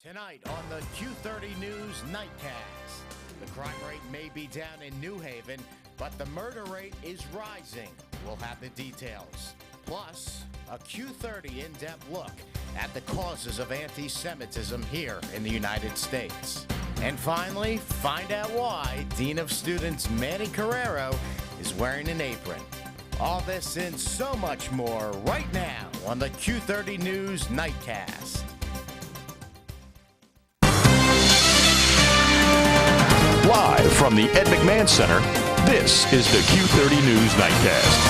Tonight on the Q30 News Nightcast, the crime rate may be down in New Haven, but the murder rate is rising. We'll have the details. Plus, a Q30 in-depth look at the causes of anti-Semitism here in the United States. And finally, find out why Dean of Students Manny Carrero is wearing an apron. All this and so much more right now on the Q30 News Nightcast. Live from the Ed McMahon Center, this is the Q30 News Nightcast.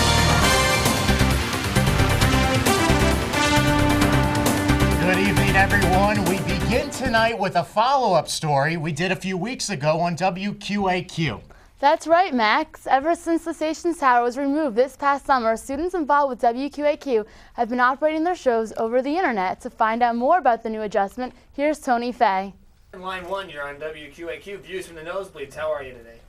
Good evening, everyone. We begin tonight with a follow-up story we did a few weeks ago on WQAQ. That's right, Max. Ever since the station's tower was removed this past summer, students involved with WQAQ have been operating their shows over the internet. To find out more about the new adjustment, here's Tony Fay. Line 1, you're on WQAQ. Views from the nosebleeds. How are you today?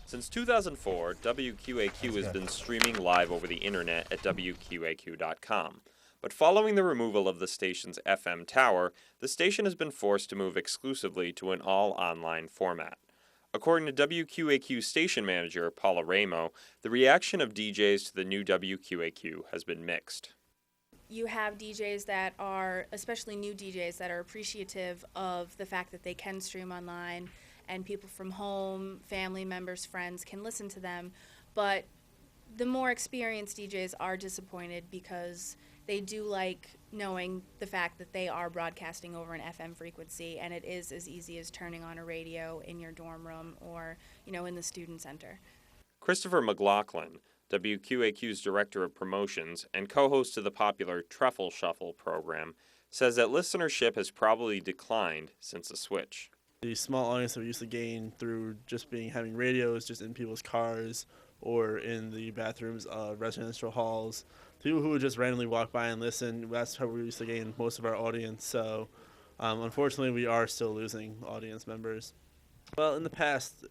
Since 2004, WQAQ has been streaming live over the internet at WQAQ.com. But following the removal of the station's FM tower, the station has been forced to move exclusively to an all-online format. According to WQAQ station manager Paula Ramo, the reaction of DJs to the new WQAQ has been mixed. You have DJs that are, especially new DJs, that are appreciative of the fact that they can stream online and people from home, family members, friends can listen to them. But the more experienced DJs are disappointed because they do like knowing the fact that they are broadcasting over an FM frequency, and it is as easy as turning on a radio in your dorm room or, in the student center. Christopher McLaughlin, WQAQ's Director of Promotions and co-host of the popular Truffle Shuffle program, says that listenership has probably declined since the switch. The small audience that we used to gain through just having radios just in people's cars or in the bathrooms of residential halls, people who would just randomly walk by and listen, that's how we used to gain most of our audience. So unfortunately, we are still losing audience members. Well, in the past,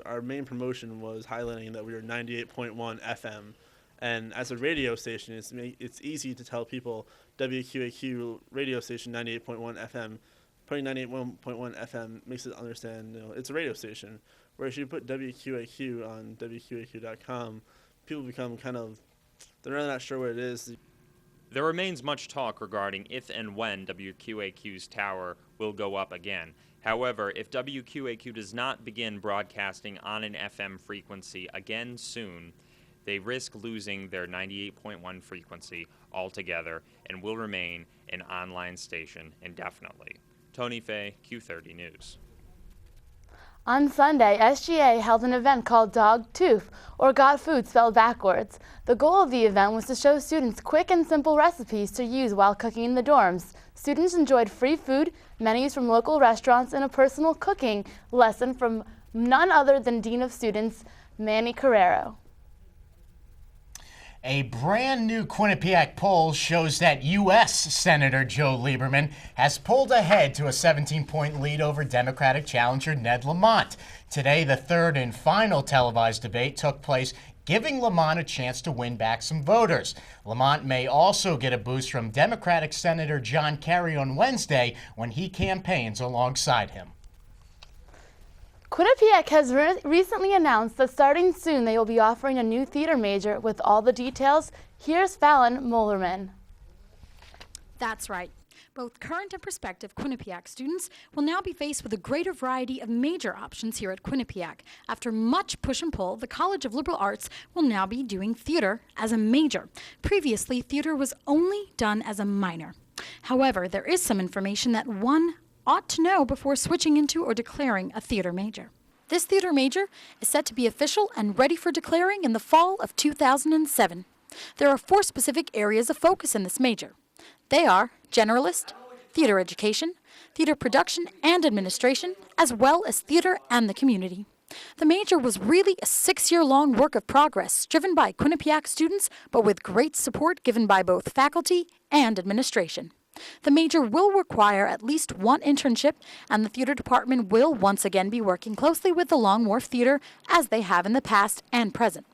our main promotion was highlighting that we were 98.1 FM, and as a radio station, it's easy to tell people WQAQ radio station 98.1 FM. Putting 98.1 FM makes it understand it's a radio station. Whereas you put WQAQ on WQAQ.com, people become they're really not sure what it is. There remains much talk regarding if and when WQAQ's tower will go up again. However, if WQAQ does not begin broadcasting on an FM frequency again soon, they risk losing their 98.1 frequency altogether and will remain an online station indefinitely. Tony Fay, Q30 News. On Sunday, SGA held an event called Dog Tooth, or Got Food spelled backwards. The goal of the event was to show students quick and simple recipes to use while cooking in the dorms. Students enjoyed free food, menus from local restaurants, and a personal cooking lesson from none other than Dean of Students, Manny Carrero. A brand new Quinnipiac poll shows that U.S. Senator Joe Lieberman has pulled ahead to a 17-point lead over Democratic challenger Ned Lamont. Today, the third and final televised debate took place, giving Lamont a chance to win back some voters. Lamont may also get a boost from Democratic Senator John Kerry on Wednesday when he campaigns alongside him. Quinnipiac has recently announced that starting soon they will be offering a new theater major. With all the details, here's Fallon Mollerman. That's right. Both current and prospective Quinnipiac students will now be faced with a greater variety of major options here at Quinnipiac. After much push and pull, the College of Liberal Arts will now be doing theater as a major. Previously, theater was only done as a minor. However, there is some information that one ought to know before switching into or declaring a theater major. This theater major is set to be official and ready for declaring in the fall of 2007. There are 4 specific areas of focus in this major. They are generalist, theater education, theater production and administration, as well as theater and the community. The major was really a 6-year-long work of progress driven by Quinnipiac students, but with great support given by both faculty and administration. The major will require at least 1 internship, and the theater department will once again be working closely with the Long Wharf Theater as they have in the past and present.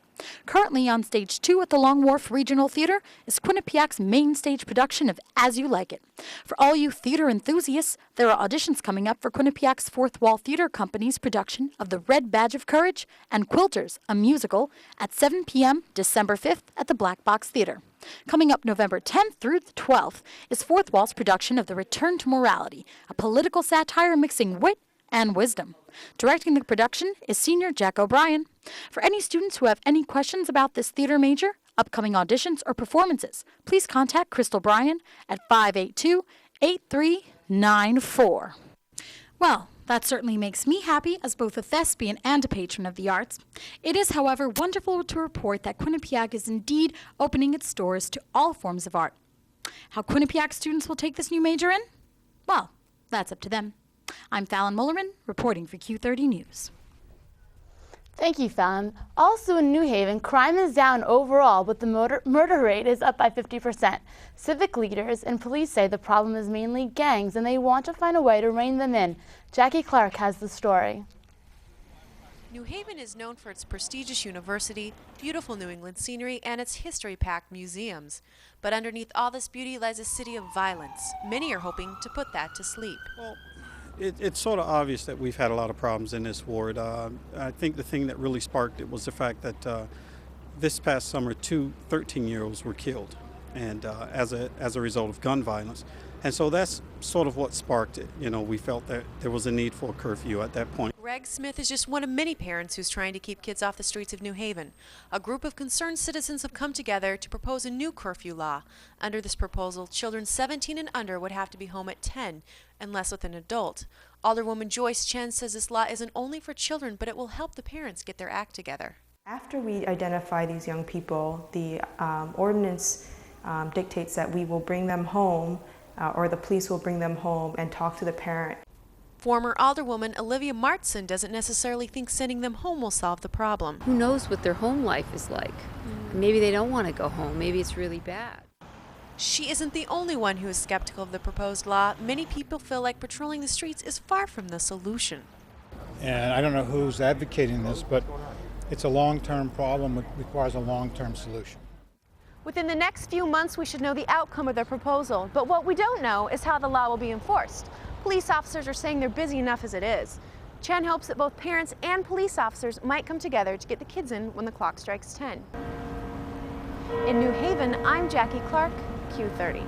Currently on Stage 2 at the Long Wharf Regional Theater is Quinnipiac's main stage production of As You Like It. For all you theater enthusiasts, there are auditions coming up for Quinnipiac's Fourth Wall Theater Company's production of The Red Badge of Courage and Quilters, a musical, at 7 p.m. December 5th at the Black Box Theater. Coming up November 10th through the 12th is Fourth Wall's production of The Return to Morality, a political satire mixing wit and wisdom. Directing the production is senior Jack O'Brien. For any students who have any questions about this theater major, upcoming auditions, or performances, please contact Crystal Bryan at 582-8394. Well, that certainly makes me happy as both a thespian and a patron of the arts. It is, however, wonderful to report that Quinnipiac is indeed opening its doors to all forms of art. How Quinnipiac students will take this new major in? Well, that's up to them. I'm Fallon Mullerman, reporting for Q30 News. Thank you, Fallon. Also in New Haven, crime is down overall, but the murder rate is up by 50%. Civic leaders and police say the problem is mainly gangs, and they want to find a way to rein them in. Jackie Clark has the story. New Haven is known for its prestigious university, beautiful New England scenery, and its history-packed museums. But underneath all this beauty lies a city of violence. Many are hoping to put that to sleep. Well, it's sort of obvious that we've had a lot of problems in this ward. I think the thing that really sparked it was the fact that this past summer, 2 13-year-olds were killed, and as a result of gun violence. And so that's sort of what sparked it. You know, we felt that there was a need for a curfew at that point. Greg Smith is just one of many parents who's trying to keep kids off the streets of New Haven. A group of concerned citizens have come together to propose a new curfew law. Under this proposal, children 17 and under would have to be home at 10, unless with an adult. Alderwoman Joyce Chen says this law isn't only for children, but it will help the parents get their act together. After we identify these young people, the ordinance dictates that we will bring them home, or the police will bring them home and talk to the parent. Former Alderwoman Olivia Martson doesn't necessarily think sending them home will solve the problem. Who knows what their home life is like? Maybe they don't want to go home. Maybe it's really bad. She isn't the only one who is skeptical of the proposed law. Many people feel like patrolling the streets is far from the solution. And I don't know who's advocating this, but it's a long-term problem that requires a long-term solution. Within the next few months, we should know the outcome of their proposal. But what we don't know is how the law will be enforced. Police officers are saying they're busy enough as it is. Chen hopes that both parents and police officers might come together to get the kids in when the clock strikes 10. In New Haven, I'm Jackie Clark, Q30.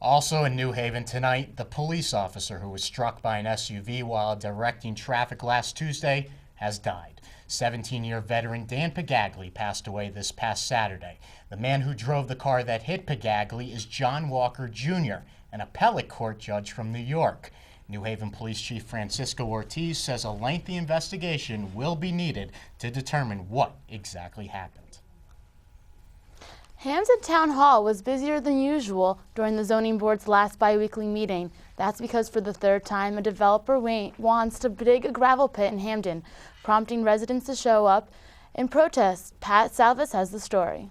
Also in New Haven tonight, the police officer who was struck by an SUV while directing traffic last Tuesday has died. 17-year veteran Dan Pagagli passed away this past Saturday. The man who drove the car that hit Pagagli is John Walker Jr., an appellate court judge from New York. New Haven Police Chief Francisco Ortiz says a lengthy investigation will be needed to determine what exactly happened. Hampton Town Hall was busier than usual during the zoning board's last biweekly meeting. That's because for the third time, a developer wants to dig a gravel pit in Hampden, prompting residents to show up in protest. Pat Salvis has the story.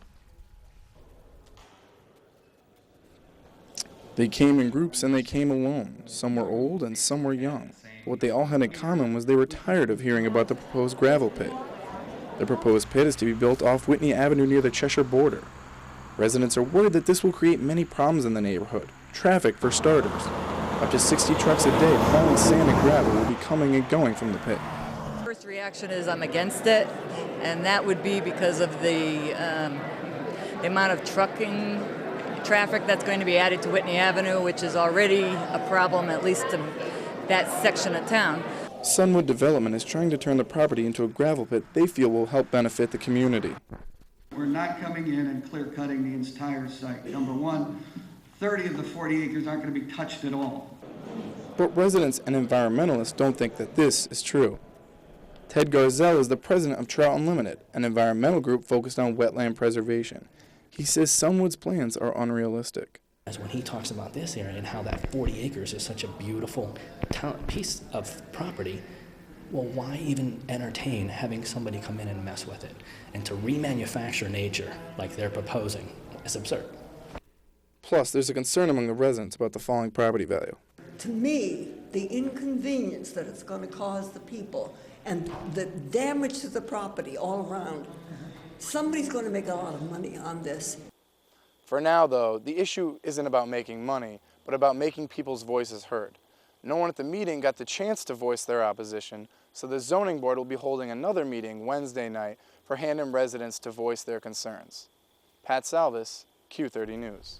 They came in groups and they came alone. Some were old and some were young. But what they all had in common was they were tired of hearing about the proposed gravel pit. The proposed pit is to be built off Whitney Avenue near the Cheshire border. Residents are worried that this will create many problems in the neighborhood. Traffic, for starters. Up to 60 trucks a day hauling sand and gravel will be coming and going from the pit. First reaction is I'm against it, and that would be because of the amount of traffic that's going to be added to Whitney Avenue, which is already a problem, at least to that section of town. Sunwood Development is trying to turn the property into a gravel pit they feel will help benefit the community. We're not coming in and clear-cutting the entire site. Number one, 30 of the 40 acres aren't going to be touched at all. But residents and environmentalists don't think that this is true. Ted Garzell is the president of Trout Unlimited, an environmental group focused on wetland preservation. He says Sunwood's plans are unrealistic. As when he talks about this area and how that 40 acres is such a beautiful piece of property, well, why even entertain having somebody come in and mess with it? And to remanufacture nature like they're proposing is absurd. Plus, there's a concern among the residents about the falling property value. To me, the inconvenience that it's going to cause the people and the damage to the property all around. Somebody's going to make a lot of money on this. For now, though, the issue isn't about making money, but about making people's voices heard. No one at the meeting got the chance to voice their opposition, so the zoning board will be holding another meeting Wednesday night for Handham residents to voice their concerns. Pat Salvis, Q30 News.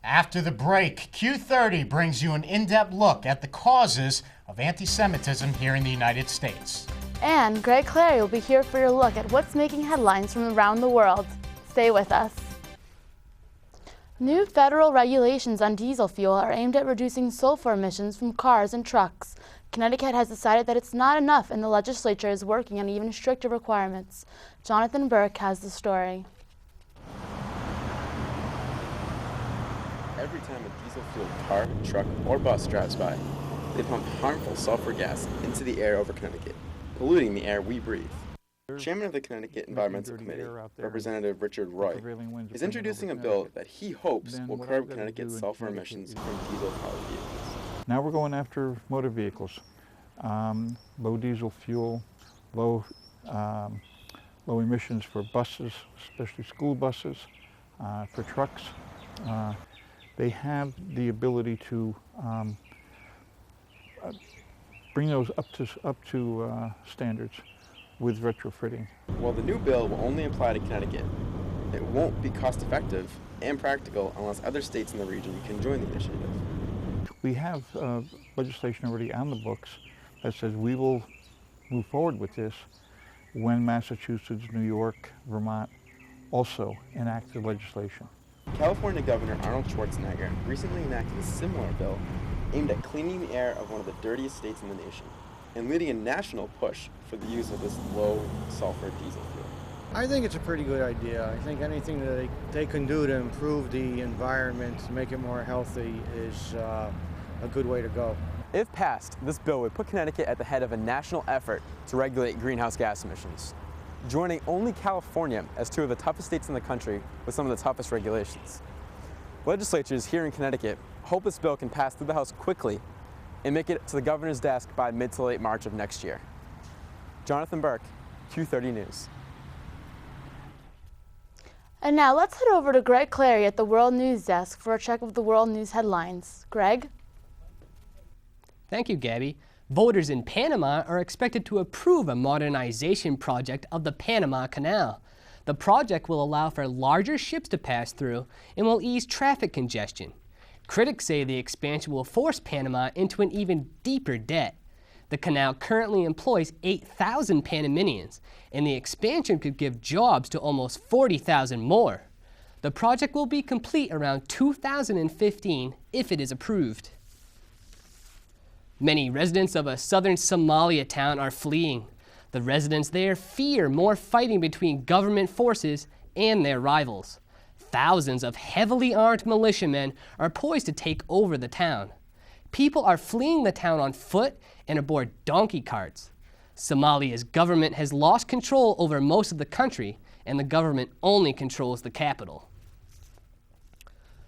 After the break, Q30 brings you an in-depth look at the causes of anti-Semitism here in the United States. And Greg Clary will be here for your look at what's making headlines from around the world. Stay with us. New federal regulations on diesel fuel are aimed at reducing sulfur emissions from cars and trucks. Connecticut has decided that it's not enough, and the legislature is working on even stricter requirements. Jonathan Burke has the story. Every time a diesel-fueled car, truck, or bus drives by, they pump harmful sulfur gas into the air over Connecticut, polluting the air we breathe. Chairman of the Connecticut Environmental Committee, Representative Richard Roy, is introducing a bill that he hopes will curb Connecticut's sulfur emissions from diesel-powered vehicles. Now we're going after motor vehicles, low diesel fuel, low emissions for buses, especially school buses, for trucks. They have the ability to bring those up to standards with retrofitting. While the new bill will only apply to Connecticut, it won't be cost-effective and practical unless other states in the region can join the initiative. We have legislation already on the books that says we will move forward with this when Massachusetts, New York, Vermont also enact the legislation. California Governor Arnold Schwarzenegger recently enacted a similar bill aimed at cleaning the air of one of the dirtiest states in the nation and leading a national push for the use of this low-sulfur diesel fuel. I think it's a pretty good idea. I think anything that they can do to improve the environment, to make it more healthy, is a good way to go. If passed, this bill would put Connecticut at the head of a national effort to regulate greenhouse gas emissions, joining only California as two of the toughest states in the country with some of the toughest regulations. Legislatures here in Connecticut hope this bill can pass through the House quickly and make it to the governor's desk by mid to late March of next year. Jonathan Burke, Q30 News. And now let's head over to Greg Clary at the World News Desk for a check of the world news headlines. Greg? Thank you, Gabby. Voters in Panama are expected to approve a modernization project of the Panama Canal. The project will allow for larger ships to pass through and will ease traffic congestion. Critics say the expansion will force Panama into an even deeper debt. The canal currently employs 8,000 Panamanians, and the expansion could give jobs to almost 40,000 more. The project will be complete around 2015 if it is approved. Many residents of a southern Somalia town are fleeing. The residents there fear more fighting between government forces and their rivals. Thousands of heavily armed militiamen are poised to take over the town. People are fleeing the town on foot and aboard donkey carts. Somalia's government has lost control over most of the country, and the government only controls the capital.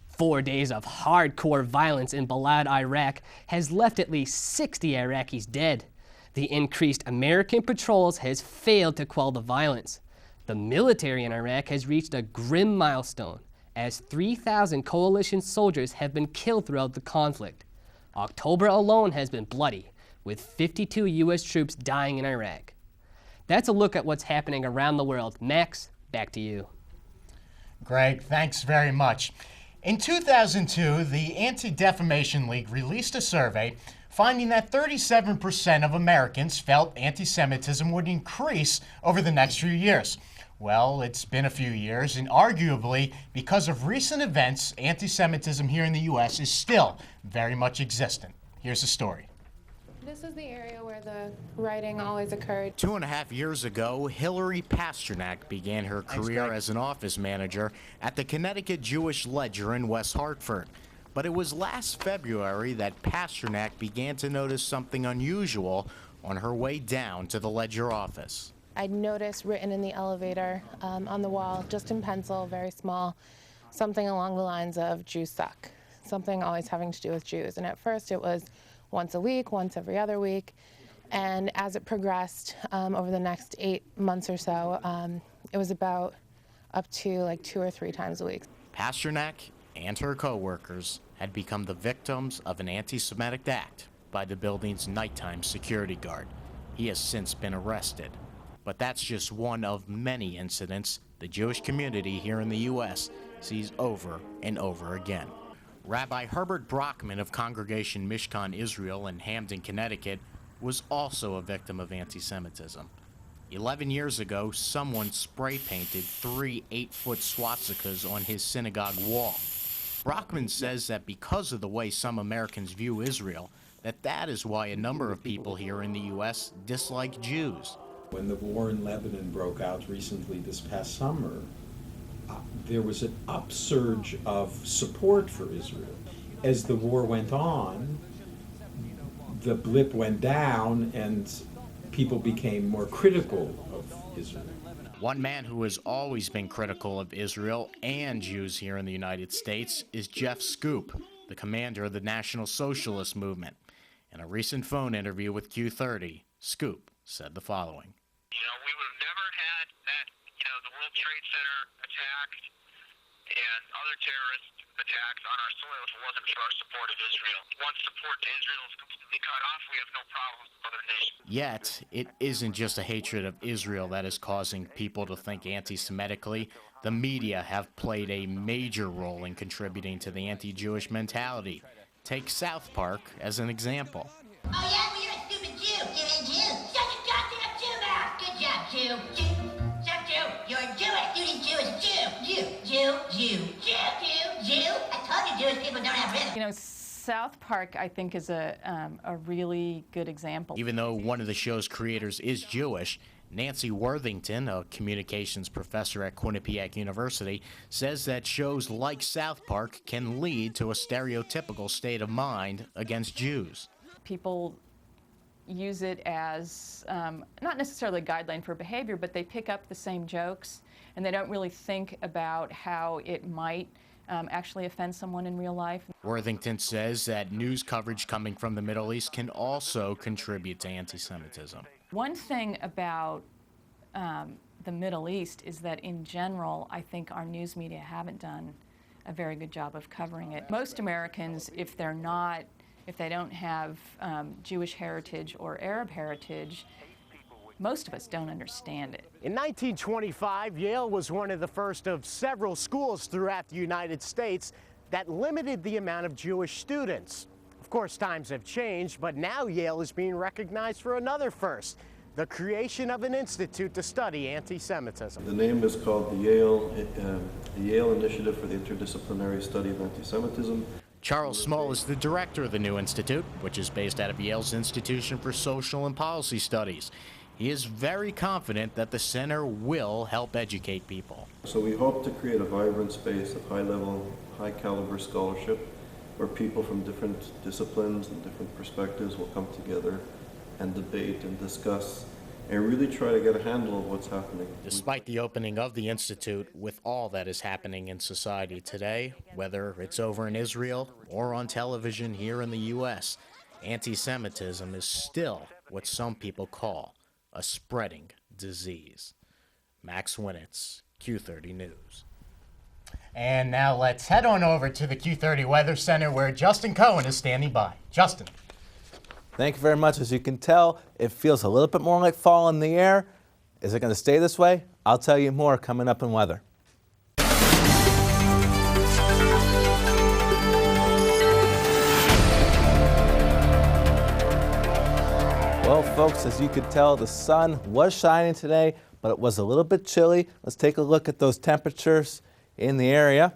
4 days of hardcore violence in Balad, Iraq has left at least 60 Iraqis dead. The increased American patrols has failed to quell the violence. The military in Iraq has reached a grim milestone, as 3,000 coalition soldiers have been killed throughout the conflict. October alone has been bloody, with 52 U.S. troops dying in Iraq. That's a look at what's happening around the world. Max, back to you. Greg, thanks very much. In 2002, the Anti-Defamation League released a survey finding that 37% of Americans felt anti-Semitism would increase over the next few years. Well, it's been a few years, and arguably, because of recent events, anti-Semitism here in the U.S. is still very much existent. Here's the story. This is the area where the rioting always occurred. 2.5 years ago, Hillary Pasternak began her career as an office manager at the Connecticut Jewish Ledger in West Hartford. But it was last February that Pasternak began to notice something unusual on her way down to the Ledger office. I noticed written in the elevator on the wall, just in pencil, very small, something along the lines of Jews suck, something always having to do with Jews. And at first it was once a week, once every other week. And as it progressed over the next 8 months or so, it was about up to like 2 or 3 times a week. Pasternak and her co-workers had become the victims of an anti-Semitic act by the building's nighttime security guard. He has since been arrested. But that's just one of many incidents the Jewish community here in the U.S. sees over and over again. Rabbi Herbert Brockman of Congregation Mishkan Israel in Hamden, Connecticut, was also a victim of anti-Semitism. 11 years ago, someone spray-painted 3 8-foot swastikas on his synagogue wall. Brockman says that because of the way some Americans view Israel, that is why a number of people here in the U.S. dislike Jews. When the war in Lebanon broke out recently this past summer, there was an upsurge of support for Israel. As the war went on, the blip went down and people became more critical of Israel. One man who has always been critical of Israel and Jews here in the United States is Jeff Scoop, the commander of the National Socialist Movement. In a recent phone interview with Q30, Scoop said the following. We would have never had that, the World Trade Center attacked and other terrorist attacks on our soil if it wasn't for our support of Israel. Once support to Israel is completely cut off, we have no problems with other nations. Yet, it isn't just a hatred of Israel that is causing people to think anti-Semitically. The media have played a major role in contributing to the anti-Jewish mentality. Take South Park as an example. Oh yeah, well you're a stupid Jew. Jew. Shut your goddamn Jew mouth. Good job, Jew. Shut Jew. You're Jewish. You need Jewish. Jew. I told you Jewish people don't have rhythm. South Park, I think, is a really good example. Even though one of the show's creators is Jewish, Nancy Worthington, a communications professor at Quinnipiac University, says that shows like South Park can lead to a stereotypical state of mind against Jews. People use it as not necessarily a guideline for behavior, but they pick up the same jokes, and they don't really think about how it might actually offend someone in real life. Worthington says that news coverage coming from the Middle East can also contribute to anti-Semitism. One thing about the Middle East is that in general, I think our news media haven't done a very good job of covering it. Most Americans, if they don't have Jewish heritage or Arab heritage, most of us don't understand it. In 1925, Yale was one of the first of several schools throughout the United States that limited the amount of Jewish students. Of course, times have changed, but now Yale is being recognized for another first, the creation of an institute to study anti-Semitism. The name is called the Yale Initiative for the Interdisciplinary Study of Anti-Semitism. Charles Small is the director of the new institute, which is based out of Yale's Institution for Social and Policy Studies. He is very confident that the center will help educate people. So we hope to create a vibrant space of high-level, high-caliber scholarship where people from different disciplines and different perspectives will come together and debate and discuss and really try to get a handle of what's happening. Despite the opening of the Institute, with all that is happening in society today, whether it's over in Israel or on television here in the U.S., anti-Semitism is still what some people call a spreading disease. Max Winitz, Q30 News. And now let's head on over to the Q30 Weather Center where Justin Cohen is standing by. Justin. Thank you very much. As you can tell, it feels a little bit more like fall in the air. Is it going to stay this way? I'll tell you more coming up in weather. Well, folks, as you could tell, the sun was shining today, but it was a little bit chilly. Let's take a look at those temperatures in the area.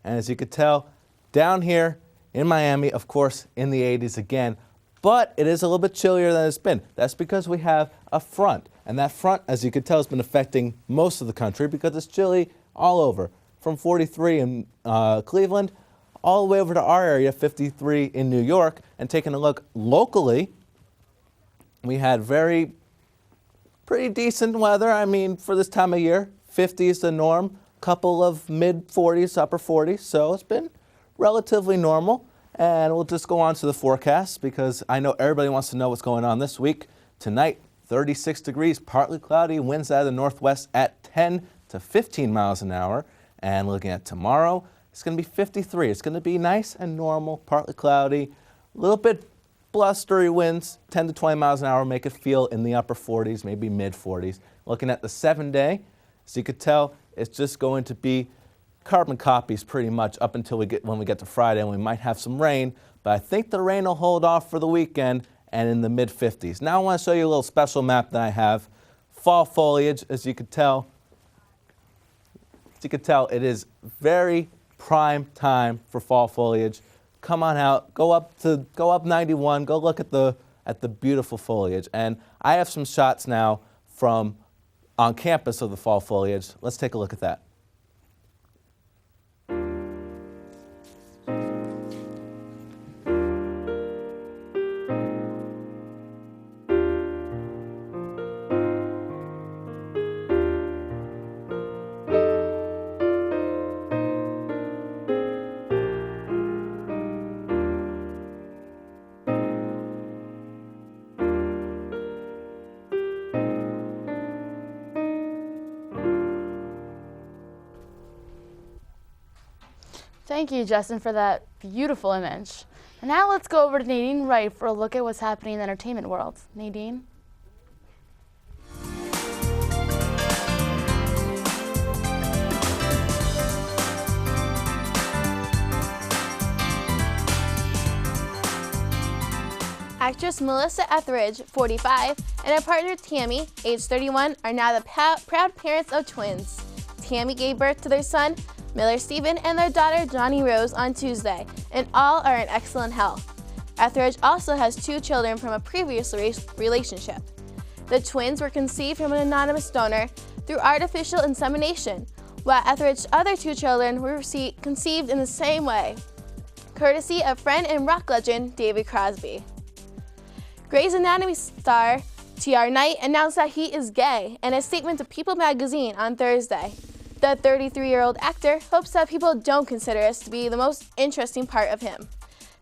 And as you could tell, down here in Miami, of course, in the 80s again. But it is a little bit chillier than it's been. That's because we have a front. And that front, as you could tell, has been affecting most of the country because it's chilly all over. From 43 in Cleveland all the way over to our area, 53 in New York. And taking a look locally, we had pretty decent weather. I mean, for this time of year, 50 is the norm, couple of mid 40s, upper 40s. So it's been relatively normal. And we'll just go on to the forecast because I know everybody wants to know what's going on this week. Tonight, 36 degrees, partly cloudy, winds out of the northwest at 10 to 15 miles an hour. And looking at tomorrow, it's going to be 53. It's going to be nice and normal, partly cloudy, a little bit blustery winds, 10 to 20 miles an hour, make it feel in the upper 40s, maybe mid 40s. Looking at the 7-day, as you could tell, it's just going to be carbon copies pretty much up until when we get to Friday, and we might have some rain, but I think the rain will hold off for the weekend and in the mid 50s. Now I want to show you a little special map that I have. Fall foliage, as you could tell. As you could tell, it is very prime time for fall foliage. Come on out, go up 91, go look at the beautiful foliage. And I have some shots now from on campus of the fall foliage. Let's take a look at that. Thank you, Justin, for that beautiful image. And now let's go over to Nadine Wright for a look at what's happening in the entertainment world. Nadine? Actress Melissa Etheridge, 45, and her partner Tammy, age 31, are now the proud parents of twins. Tammy gave birth to their son, Miller Stephen, and their daughter Johnny Rose on Tuesday, and all are in excellent health. Etheridge also has 2 children from a previous relationship. The twins were conceived from an anonymous donor through artificial insemination, while Etheridge's other 2 children were conceived in the same way, courtesy of friend and rock legend David Crosby. Grey's Anatomy star T.R. Knight announced that he is gay in a statement to People magazine on Thursday. The 33-year-old actor hopes that people don't consider this to be the most interesting part of him.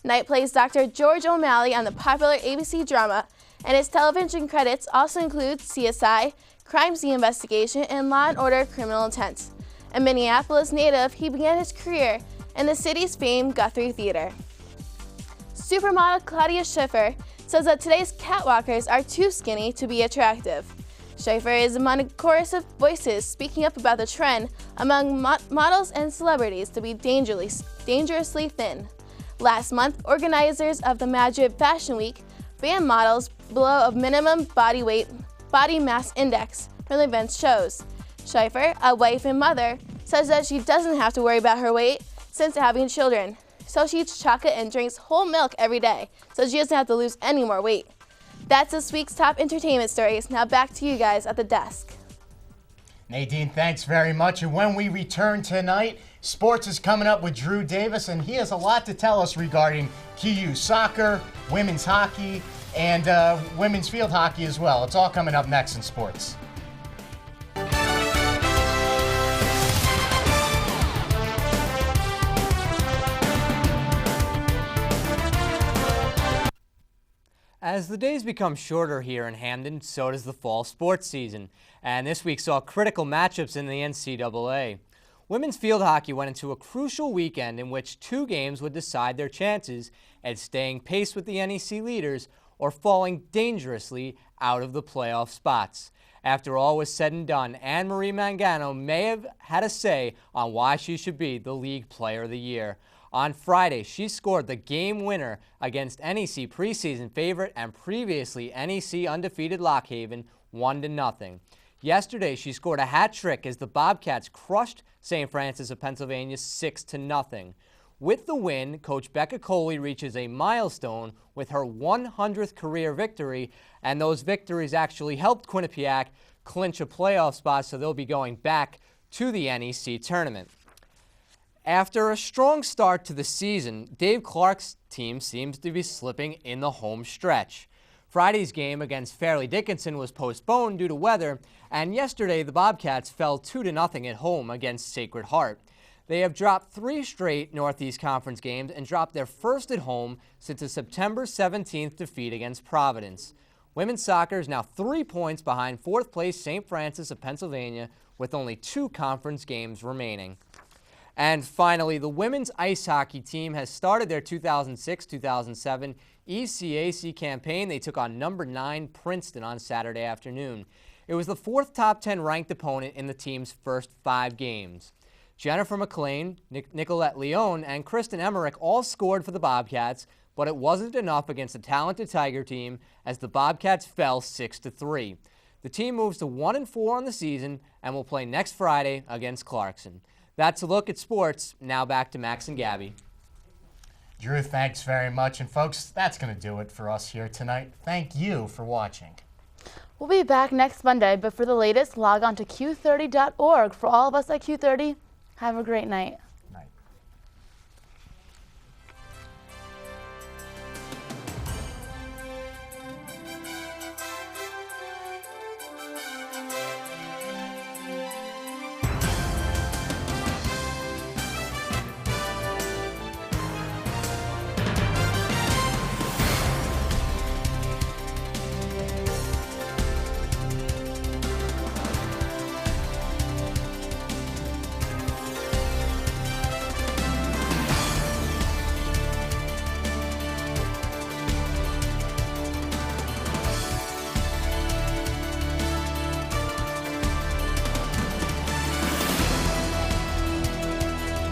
Knight plays Dr. George O'Malley on the popular ABC drama, and his television credits also include CSI, Crime Scene Investigation, and Law & Order Criminal Intent. A Minneapolis native, he began his career in the city's famed Guthrie Theater. Supermodel Claudia Schiffer says that today's catwalkers are too skinny to be attractive. Schiffer is among a chorus of voices speaking up about the trend among models and celebrities to be dangerously thin. Last month, organizers of the Madrid Fashion Week banned models below a minimum body mass index from the event's shows. Schiffer, a wife and mother, says that she doesn't have to worry about her weight since having children. So she eats chocolate and drinks whole milk every day, so she doesn't have to lose any more weight. That's this week's top entertainment stories. Now back to you guys at the desk. Nadine, thanks very much. And when we return tonight, sports is coming up with Drew Davis, and he has a lot to tell us regarding KU soccer, women's hockey, and women's field hockey as well. It's all coming up next in sports. As the days become shorter here in Hamden, so does the fall sports season. And this week saw critical matchups in the NCAA. Women's field hockey went into a crucial weekend in which 2 games would decide their chances at staying pace with the NEC leaders or falling dangerously out of the playoff spots. After all was said and done, Anne-Marie Mangano may have had a say on why she should be the League Player of the Year. On Friday, she scored the game winner against NEC preseason favorite and previously NEC undefeated Lock Haven 1-0. Yesterday, she scored a hat trick as the Bobcats crushed St. Francis of Pennsylvania 6-0. With the win, Coach Becca Coley reaches a milestone with her 100th career victory, and those victories actually helped Quinnipiac clinch a playoff spot, so they'll be going back to the NEC tournament. After a strong start to the season, Dave Clark's team seems to be slipping in the home stretch. Friday's game against Fairleigh Dickinson was postponed due to weather, and yesterday the Bobcats fell 2-0 at home against Sacred Heart. They have dropped 3 straight Northeast Conference games and dropped their first at home since a September 17th defeat against Providence. Women's soccer is now 3 points behind 4th place St. Francis of Pennsylvania with only 2 conference games remaining. And finally, the women's ice hockey team has started their 2006-2007 ECAC campaign. They took on number 9 Princeton on Saturday afternoon. It was the 4th top 10 ranked opponent in the team's first 5 games. Jennifer McLean, Nicolette Leone, and Kristen Emmerich all scored for the Bobcats, but it wasn't enough against the talented Tiger team as the Bobcats fell 6-3. The team moves to 1-4 on the season and will play next Friday against Clarkson. That's a look at sports. Now back to Max and Gabby. Drew, thanks very much. And folks, that's going to do it for us here tonight. Thank you for watching. We'll be back next Monday, but for the latest, log on to Q30.org. For all of us at Q30, have a great night.